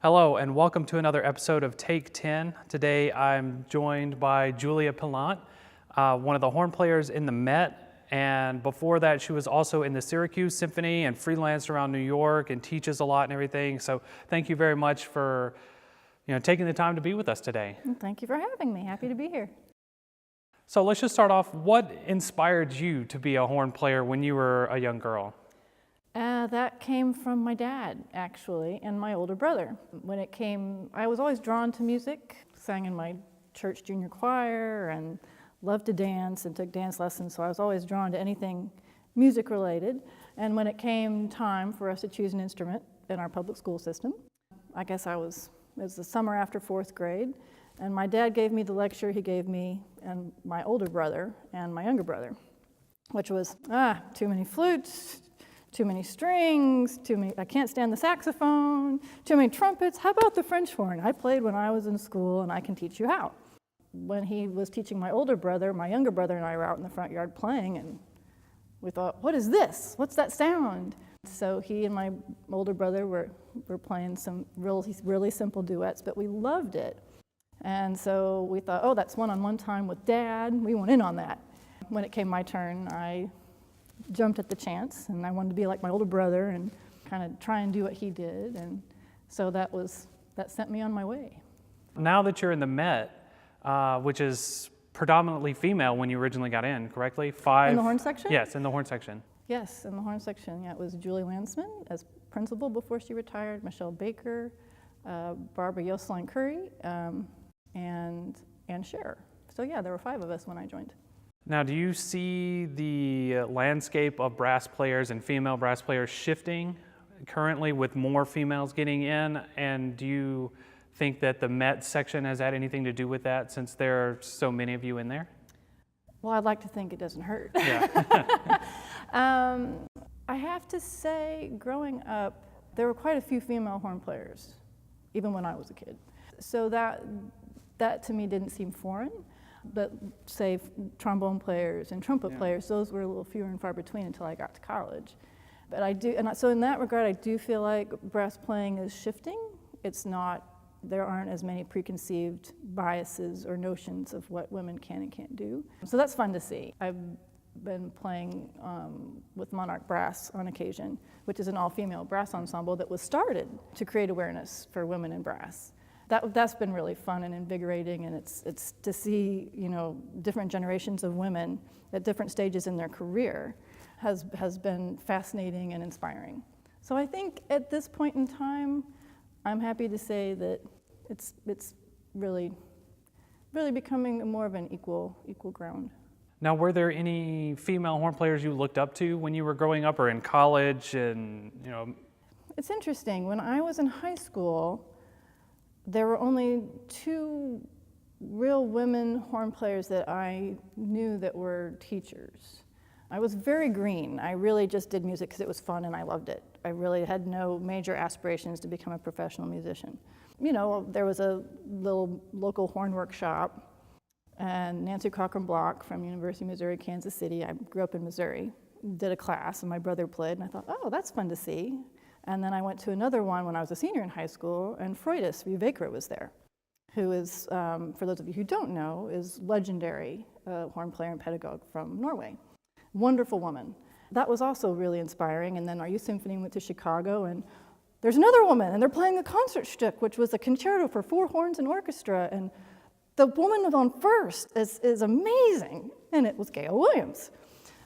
Hello and welcome to another episode of Take 10. Today I'm joined by Julia Pilant, one of the horn players in the Met, and before that she was also in the Syracuse Symphony and freelanced around New York and teaches a lot and everything. So thank you very much for taking the time to be with us today. Thank you for having me. Happy to be here. So let's just start off. What inspired you to be a horn player when you were a young girl? That came from my dad, actually, and my older brother. I was always drawn to music, sang in my church junior choir, and loved to dance and took dance lessons, so I was always drawn to anything music related. And when it came time for us to choose an instrument in our public school system, I guess it was the summer after 4th grade, and my dad gave me the lecture he gave me and my older brother and my younger brother, which was, too many flutes, too many strings, I can't stand the saxophone, too many trumpets. How about the French horn? I played when I was in school and I can teach you how. When he was teaching my older brother, my younger brother and I were out in the front yard playing, and we thought, what is this? What's that sound? So he and my older brother were playing some really simple duets, but we loved it. And so we thought, that's one-on-one time with Dad. We went in on that. When it came my turn, I jumped at the chance, and I wanted to be like my older brother and kind of try and do what he did, and so that sent me on my way. Now that you're in the Met, which is predominantly female when you originally got in, correctly? In the horn section? Yes, in the horn section. Yes, in the horn section. Yeah, it was Julie Landsman as principal before she retired, Michelle Baker, Barbara Yoseline Curry, and Ann Scherer. So yeah, there were 5 of us when I joined. Now, do you see the landscape of brass players and female brass players shifting currently with more females getting in? And do you think that the Met section has had anything to do with that since there are so many of you in there? Well, I'd like to think it doesn't hurt. Yeah. I have to say, growing up, there were quite a few female horn players, even when I was a kid. So that to me didn't seem foreign. But say trombone players and trumpet players, those were a little fewer and far between until I got to college. But so in that regard, I do feel like brass playing is shifting. There aren't as many preconceived biases or notions of what women can and can't do. So that's fun to see. I've been playing with Monarch Brass on occasion, which is an all-female brass ensemble that was started to create awareness for women in brass. That's been really fun and invigorating, and it's to see different generations of women at different stages in their career has been fascinating and inspiring. So I think at this point in time, I'm happy to say that it's really becoming more of an equal ground. Now, were there any female horn players you looked up to when you were growing up or in college? And It's interesting. When I was in high school, there were only 2 real women horn players that I knew that were teachers. I was very green. I really just did music because it was fun and I loved it. I really had no major aspirations to become a professional musician. There was a little local horn workshop, and Nancy Cochran Block from University of Missouri, Kansas City, I grew up in Missouri, did a class and my brother played, and I thought, that's fun to see. And then I went to another one when I was a senior in high school, and Freudis Vivekra was there, who is, for those of you who don't know, is legendary horn player and pedagogue from Norway. Wonderful woman. That was also really inspiring. And then our youth symphony went to Chicago, and there's another woman, and they're playing a concertstück, which was a concerto for 4 horns and orchestra, and the woman on first is amazing, and it was Gail Williams.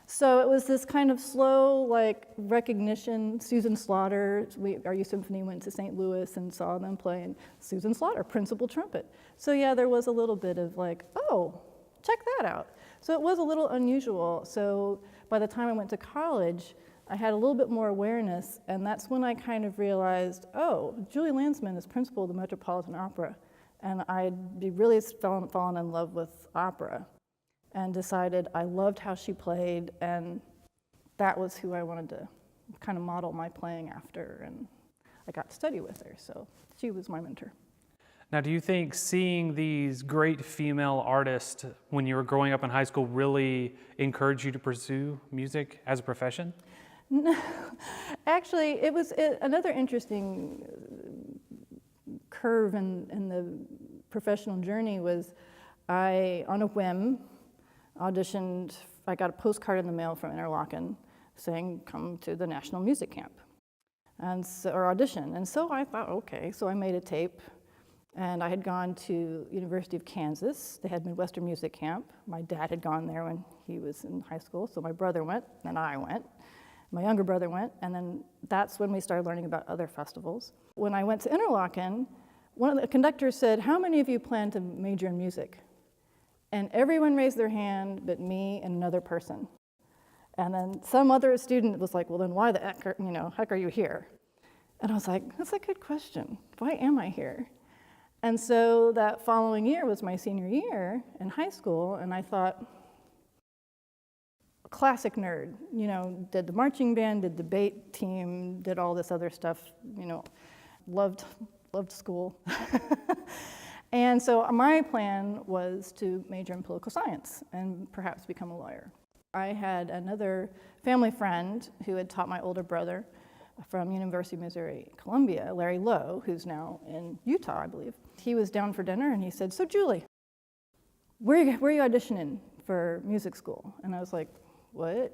So it was this kind of slow, recognition. Susan Slaughter, our youth symphony went to St. Louis and saw them play, and Susan Slaughter, principal trumpet. So yeah, there was a little bit of check that out. So it was a little unusual. So by the time I went to college, I had a little bit more awareness, and that's when I kind of realized, Julie Landsman is principal of the Metropolitan Opera, and I'd really fallen in love with opera, and decided I loved how she played, and that was who I wanted to kind of model my playing after, and I got to study with her, so she was my mentor. Now, do you think seeing these great female artists when you were growing up in high school really encouraged you to pursue music as a profession? No, actually, it was another interesting curve in the professional journey was I, on a whim, auditioned. I got a postcard in the mail from Interlochen saying, come to the National Music Camp, or audition. And so I thought, okay, so I made a tape. And I had gone to University of Kansas. They had Midwestern Music Camp. My dad had gone there when he was in high school, so my brother went, and I went. My younger brother went, and then that's when we started learning about other festivals. When I went to Interlochen, one of the conductors said, how many of you plan to major in music? And everyone raised their hand but me and another person. And then some other student was like, well, then why the heck are you here? And I was like, that's a good question. Why am I here? And so that following year was my senior year in high school, and I thought, classic nerd, did the marching band, did debate team, did all this other stuff, loved school. And so my plan was to major in political science and perhaps become a lawyer. I had another family friend who had taught my older brother from University of Missouri, Columbia, Larry Lowe, who's now in Utah, I believe. He was down for dinner and he said, so Julie, where are you auditioning for music school? And I was like, what?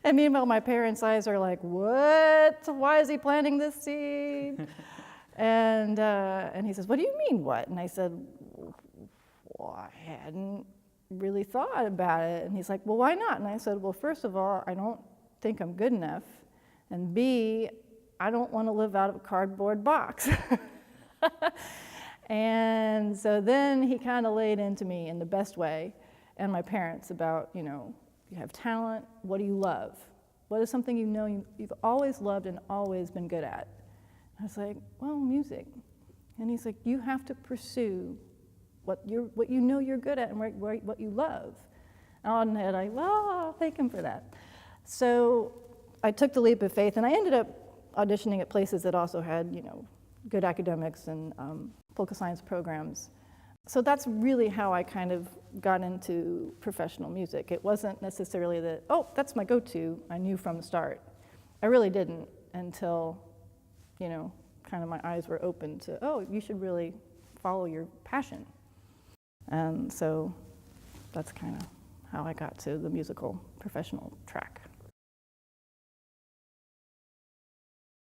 And meanwhile, my parents' eyes are like, what? Why is he planting this seed? And he says, what do you mean, what? And I said, well, I hadn't really thought about it. And he's like, well, why not? And I said, well, first of all, I don't think I'm good enough. And B, I don't want to live out of a cardboard box. And so then he kind of laid into me in the best way, and my parents, about, you have talent, what do you love? What is something you've always loved and always been good at? I was like, well, music. And he's like, you have to pursue what you know you're good at and what you love. And I, well, I'll thank him for that. So I took the leap of faith, and I ended up auditioning at places that also had, good academics and political science programs. So that's really how I kind of got into professional music. It wasn't necessarily that, oh, that's my go-to. I knew from the start. I really didn't until, kind of my eyes were open to, oh, you should really follow your passion. And so that's kind of how I got to the musical professional track.